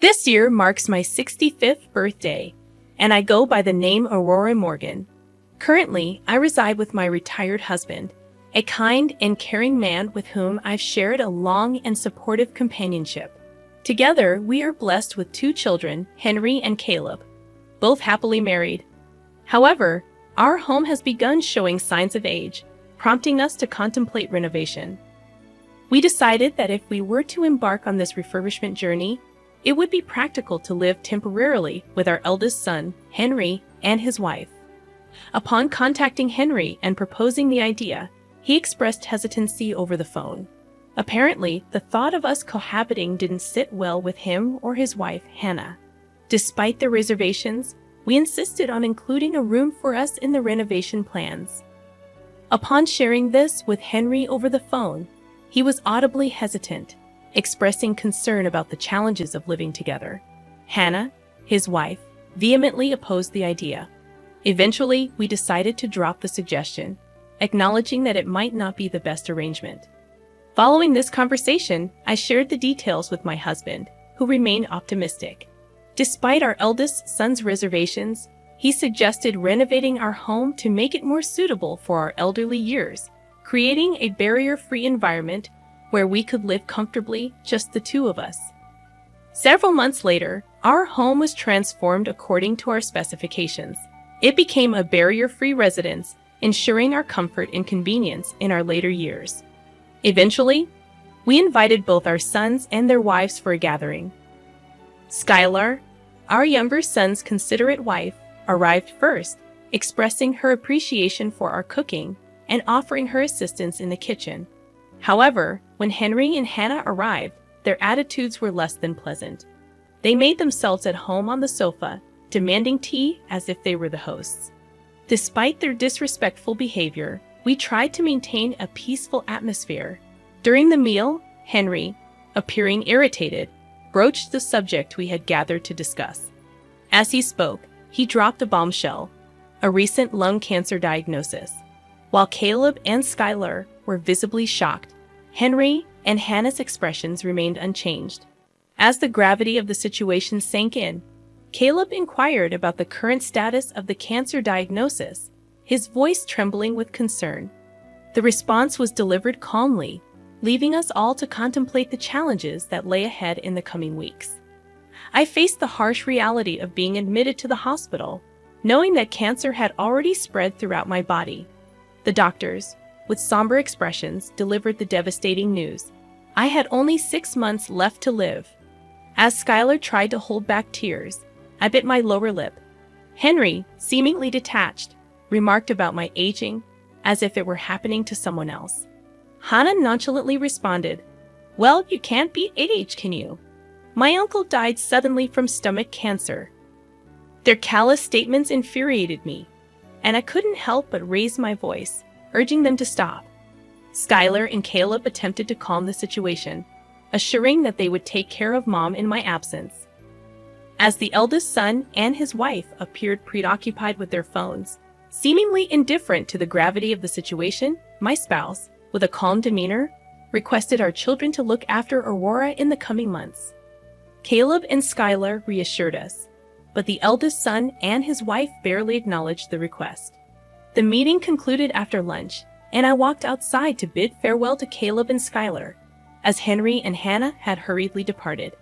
This year marks my 65th birthday, and I go by the name Aurora Morgan. Currently, I reside with my retired husband, a kind and caring man with whom I've shared a long and supportive companionship. Together, we are blessed with 2 children, Henry and Caleb, both happily married. However, our home has begun showing signs of age, prompting us to contemplate renovation. We decided that if we were to embark on this refurbishment journey, it would be practical to live temporarily with our eldest son, Henry, and his wife. Upon contacting Henry and proposing the idea, he expressed hesitancy over the phone. Apparently, the thought of us cohabiting didn't sit well with him or his wife, Hannah. Despite their reservations, we insisted on including a room for us in the renovation plans. Upon sharing this with Henry over the phone, he was audibly hesitant, expressing concern about the challenges of living together. Hannah, his wife, vehemently opposed the idea. Eventually, we decided to drop the suggestion, acknowledging that it might not be the best arrangement. Following this conversation, I shared the details with my husband, who remained optimistic. Despite our eldest son's reservations, he suggested renovating our home to make it more suitable for our elderly years, creating a barrier-free environment where we could live comfortably, just the 2 of us. Several months later, our home was transformed according to our specifications. It became a barrier-free residence, ensuring our comfort and convenience in our later years. Eventually, we invited both our sons and their wives for a gathering. Skylar, our younger son's considerate wife, arrived first, expressing her appreciation for our cooking and offering her assistance in the kitchen. However, when Henry and Hannah arrived, their attitudes were less than pleasant. They made themselves at home on the sofa, demanding tea as if they were the hosts. Despite their disrespectful behavior, we tried to maintain a peaceful atmosphere. During the meal, Henry, appearing irritated, broached the subject we had gathered to discuss. As he spoke, he dropped a bombshell, a recent lung cancer diagnosis. While Caleb and Skylar were visibly shocked, Henry and Hannah's expressions remained unchanged. As the gravity of the situation sank in, Caleb inquired about the current status of the cancer diagnosis, his voice trembling with concern. The response was delivered calmly, leaving us all to contemplate the challenges that lay ahead in the coming weeks. I faced the harsh reality of being admitted to the hospital, knowing that cancer had already spread throughout my body. The doctors, with somber expressions, delivered the devastating news. I had only 6 months left to live. As Skylar tried to hold back tears, I bit my lower lip. Henry, seemingly detached, remarked about my aging, as if it were happening to someone else. Hannah nonchalantly responded, "Well, you can't beat age, can you? My uncle died suddenly from stomach cancer." Their callous statements infuriated me, and I couldn't help but raise my voice, urging them to stop. Skylar and Caleb attempted to calm the situation, assuring that they would take care of Mom in my absence. As the eldest son and his wife appeared preoccupied with their phones, seemingly indifferent to the gravity of the situation, my spouse, with a calm demeanor, requested our children to look after Aurora in the coming months. Caleb and Skylar reassured us, but the eldest son and his wife barely acknowledged the request. The meeting concluded after lunch, and I walked outside to bid farewell to Caleb and Skylar, as Henry and Hannah had hurriedly departed.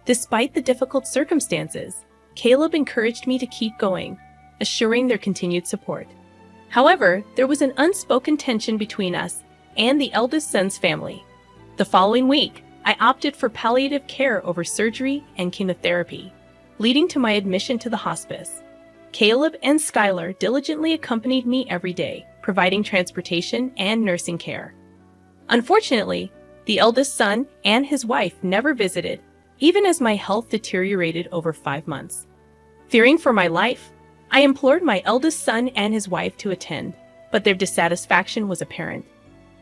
Despite the difficult circumstances, Caleb encouraged me to keep going, assuring their continued support. However, there was an unspoken tension between us and the eldest son's family. The following week, I opted for palliative care over surgery and chemotherapy, leading to my admission to the hospice. Caleb and Skylar diligently accompanied me every day, providing transportation and nursing care. Unfortunately, the eldest son and his wife never visited, even as my health deteriorated over 5 months. Fearing for my life, I implored my eldest son and his wife to attend, but their dissatisfaction was apparent.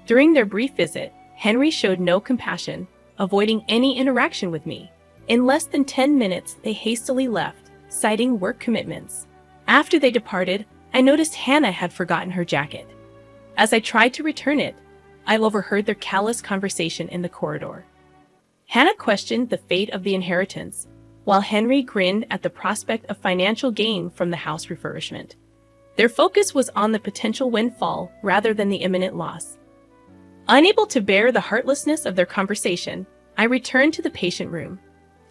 During their brief visit, Henry showed no compassion, avoiding any interaction with me. In less than 10 minutes, they hastily left, citing work commitments. After they departed, I noticed Hannah had forgotten her jacket. As I tried to return it, I overheard their callous conversation in the corridor. Hannah questioned the fate of the inheritance, while Henry grinned at the prospect of financial gain from the house refurbishment. Their focus was on the potential windfall rather than the imminent loss. Unable to bear the heartlessness of their conversation, I returned to the patient room.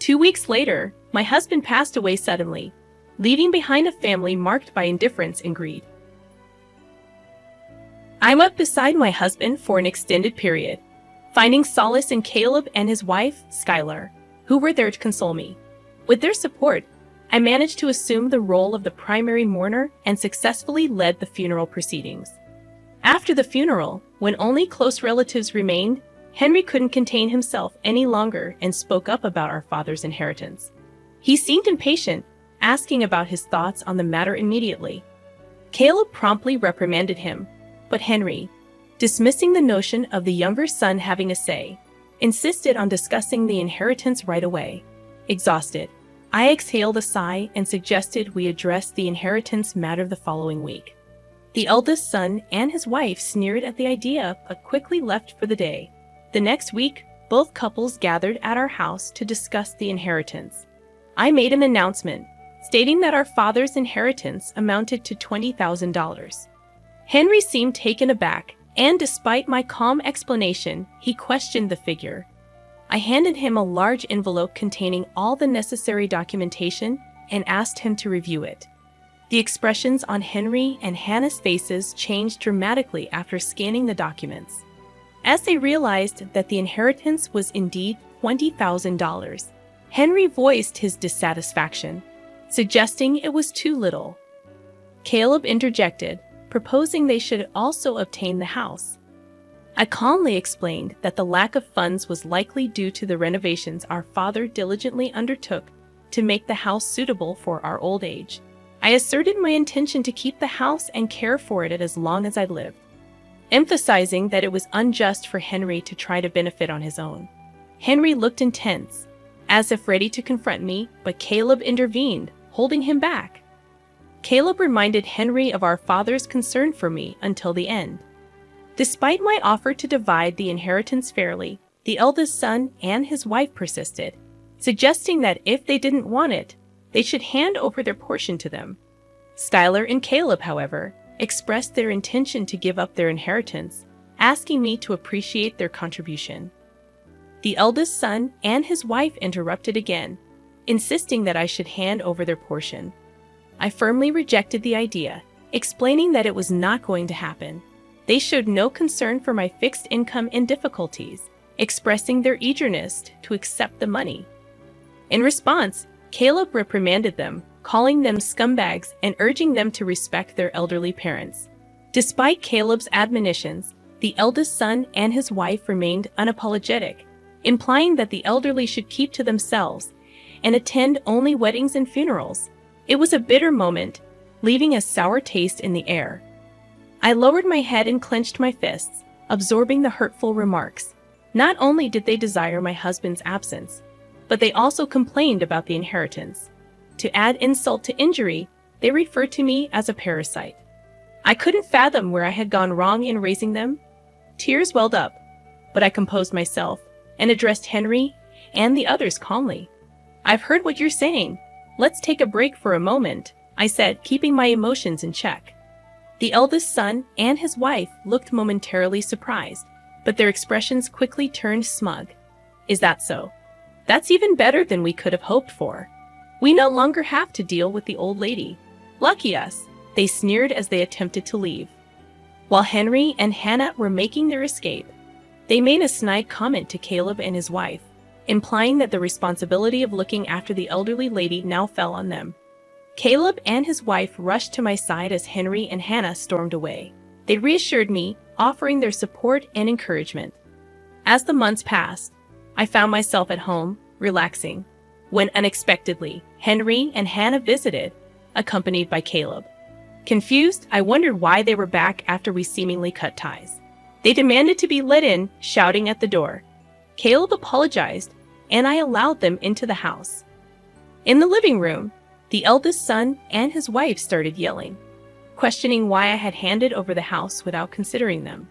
2 weeks later, my husband passed away suddenly, leaving behind a family marked by indifference and greed. I'm up beside my husband for an extended period, finding solace in Caleb and his wife, Skylar, who were there to console me. With their support, I managed to assume the role of the primary mourner and successfully led the funeral proceedings. After the funeral, when only close relatives remained, Henry couldn't contain himself any longer and spoke up about our father's inheritance. He seemed impatient, asking about his thoughts on the matter immediately. Caleb promptly reprimanded him, but Henry, dismissing the notion of the younger son having a say, insisted on discussing the inheritance right away. Exhausted, I exhaled a sigh and suggested we address the inheritance matter the following week. The eldest son and his wife sneered at the idea but quickly left for the day. The next week, both couples gathered at our house to discuss the inheritance. I made an announcement, stating that our father's inheritance amounted to $20,000. Henry seemed taken aback, and despite my calm explanation, he questioned the figure. I handed him a large envelope containing all the necessary documentation and asked him to review it. The expressions on Henry and Hannah's faces changed dramatically after scanning the documents. As they realized that the inheritance was indeed $20,000, Henry voiced his dissatisfaction, suggesting it was too little. Caleb interjected, proposing they should also obtain the house. I calmly explained that the lack of funds was likely due to the renovations our father diligently undertook to make the house suitable for our old age. I asserted my intention to keep the house and care for it as long as I lived, emphasizing that it was unjust for Henry to try to benefit on his own. Henry looked intense, as if ready to confront me, but Caleb intervened, holding him back. Caleb reminded Henry of our father's concern for me until the end. Despite my offer to divide the inheritance fairly, the eldest son and his wife persisted, suggesting that if they didn't want it, they should hand over their portion to them. Skylar and Caleb, however, expressed their intention to give up their inheritance, asking me to appreciate their contribution. The eldest son and his wife interrupted again, insisting that I should hand over their portion. I firmly rejected the idea, explaining that it was not going to happen. They showed no concern for my fixed income and difficulties, expressing their eagerness to accept the money. In response, Caleb reprimanded them, calling them scumbags and urging them to respect their elderly parents. Despite Caleb's admonitions, the eldest son and his wife remained unapologetic, implying that the elderly should keep to themselves and attend only weddings and funerals. It was a bitter moment, leaving a sour taste in the air. I lowered my head and clenched my fists, absorbing the hurtful remarks. Not only did they desire my husband's absence, but they also complained about the inheritance. To add insult to injury, they referred to me as a parasite. I couldn't fathom where I had gone wrong in raising them. Tears welled up, but I composed myself and addressed Henry and the others calmly. "I've heard what you're saying. Let's take a break for a moment," I said, keeping my emotions in check. The eldest son and his wife looked momentarily surprised, but their expressions quickly turned smug. "Is that so? That's even better than we could have hoped for. We no longer have to deal with the old lady. Lucky us," they sneered as they attempted to leave. While Henry and Hannah were making their escape, they made a snide comment to Caleb and his wife, implying that the responsibility of looking after the elderly lady now fell on them. Caleb and his wife rushed to my side as Henry and Hannah stormed away. They reassured me, offering their support and encouragement. As the months passed, I found myself at home, relaxing, when unexpectedly, Henry and Hannah visited, accompanied by Caleb. Confused, I wondered why they were back after we seemingly cut ties. They demanded to be let in, shouting at the door. Caleb apologized, and I allowed them into the house. In the living room, the eldest son and his wife started yelling, questioning why I had handed over the house without considering them.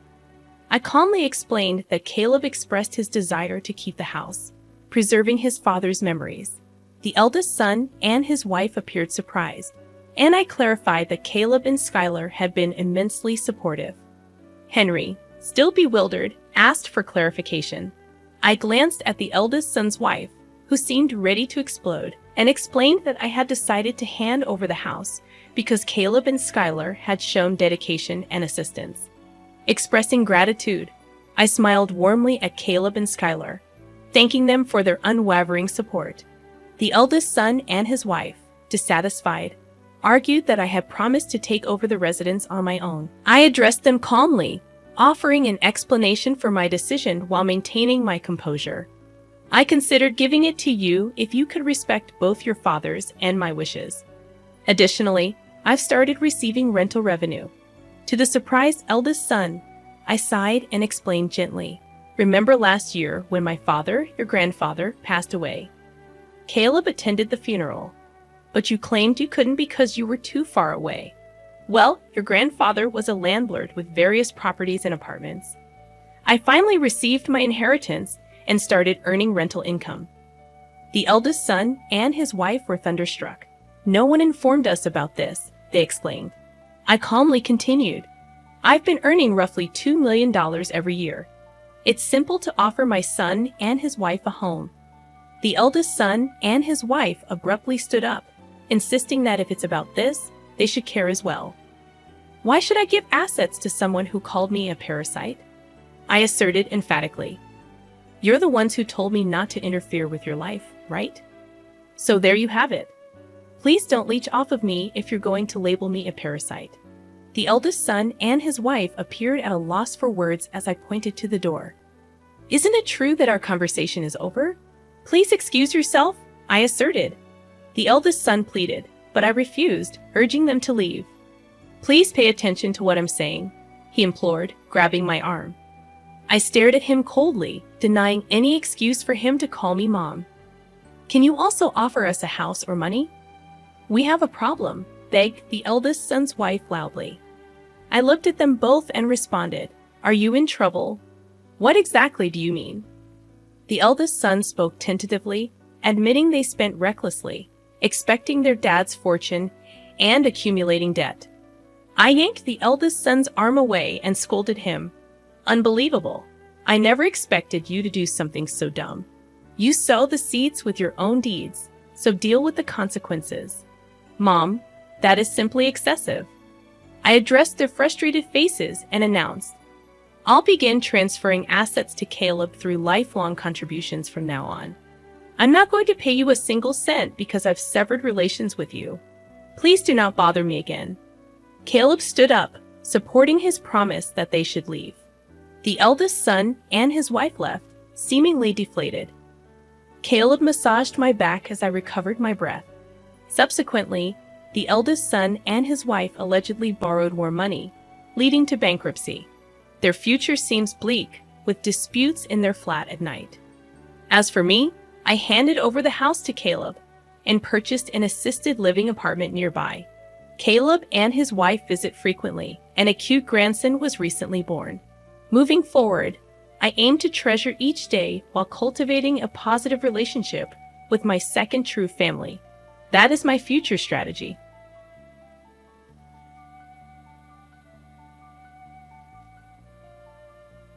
I calmly explained that Caleb expressed his desire to keep the house, preserving his father's memories. The eldest son and his wife appeared surprised, and I clarified that Caleb and Skylar had been immensely supportive. Henry, still bewildered, asked for clarification. I glanced at the eldest son's wife, who seemed ready to explode, and explained that I had decided to hand over the house because Caleb and Skylar had shown dedication and assistance. Expressing gratitude, I smiled warmly at Caleb and Skylar, thanking them for their unwavering support. The eldest son and his wife, dissatisfied, argued that I had promised to take over the residence on my own. I addressed them calmly, offering an explanation for my decision while maintaining my composure. I considered giving it to you if you could respect both your father's and my wishes. Additionally, I've started receiving rental revenue. To the surprised eldest son, I sighed and explained gently. Remember last year when my father, your grandfather, passed away? Caleb attended the funeral, but you claimed you couldn't because you were too far away. Well, your grandfather was a landlord with various properties and apartments. I finally received my inheritance and started earning rental income. The eldest son and his wife were thunderstruck. No one informed us about this, they exclaimed. I calmly continued. I've been earning roughly $2 million every year. It's simple to offer my son and his wife a home. The eldest son and his wife abruptly stood up, insisting that if it's about this, they should care as well. Why should I give assets to someone who called me a parasite? I asserted emphatically. You're the ones who told me not to interfere with your life, right? So there you have it. Please don't leech off of me if you're going to label me a parasite. The eldest son and his wife appeared at a loss for words as I pointed to the door. Isn't it true that our conversation is over? Please excuse yourself, I asserted. The eldest son pleaded, but I refused, urging them to leave. Please pay attention to what I'm saying, he implored, grabbing my arm. I stared at him coldly, denying any excuse for him to call me mom. Can you also offer us a house or money? We have a problem, begged the eldest son's wife loudly. I looked at them both and responded, Are you in trouble? What exactly do you mean? The eldest son spoke tentatively, admitting they spent recklessly, expecting their dad's fortune and accumulating debt. I yanked the eldest son's arm away and scolded him. Unbelievable. I never expected you to do something so dumb. You sow the seeds with your own deeds, so deal with the consequences. Mom, that is simply excessive. I addressed their frustrated faces and announced, I'll begin transferring assets to Caleb through lifelong contributions from now on. I'm not going to pay you a single cent because I've severed relations with you. Please do not bother me again. Caleb stood up, supporting his promise that they should leave. The eldest son and his wife left, seemingly deflated. Caleb massaged my back as I recovered my breath. Subsequently, the eldest son and his wife allegedly borrowed more money, leading to bankruptcy. Their future seems bleak, with disputes in their flat at night. As for me, I handed over the house to Caleb and purchased an assisted living apartment nearby. Caleb and his wife visit frequently, and a cute grandson was recently born. Moving forward, I aim to treasure each day while cultivating a positive relationship with my second true family. That is my future strategy.